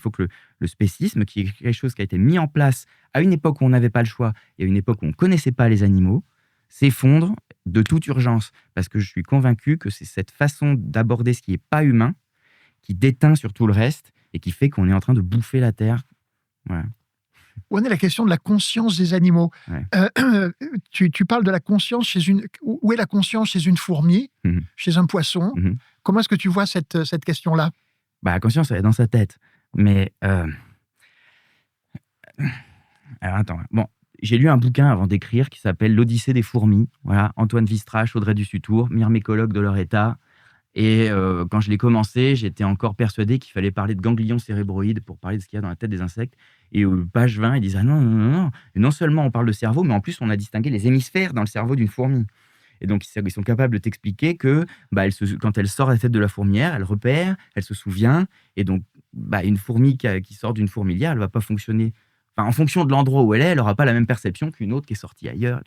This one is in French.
faut que le spécisme, qui est quelque chose qui a été mis en place à une époque où on n'avait pas le choix et à une époque où on ne connaissait pas les animaux, s'effondre de toute urgence. Parce que je suis convaincu que c'est cette façon d'aborder ce qui n'est pas humain qui déteint sur tout le reste et qui fait qu'on est en train de bouffer la Terre. Voilà. Où en est la question de la conscience des animaux? Ouais. Tu parles de la conscience chez une... Où est la conscience chez une fourmi, chez un poisson? Comment est-ce que tu vois cette question-là? La conscience, elle est dans sa tête. Mais... Alors, attends. Bon, j'ai lu un bouquin avant d'écrire qui s'appelle L'Odyssée des fourmis. Voilà, Antoine Vistrache, Audrey Dussutour, myrmécologue de leur état. Et quand je l'ai commencé, j'étais encore persuadé qu'il fallait parler de ganglions cérébroïdes pour parler de ce qu'il y a dans la tête des insectes. Et page 20, ils disent « Ah non, non, non, non. Et non seulement on parle de cerveau, mais en plus on a distingué les hémisphères dans le cerveau d'une fourmi. » Et donc ils sont capables de t'expliquer que quand elle sort la tête de la fourmilière, elle repère, elle se souvient. Et donc une fourmi qui sort d'une fourmilière, elle ne va pas fonctionner... Enfin, en fonction de l'endroit où elle est, elle n'aura pas la même perception qu'une autre qui est sortie ailleurs.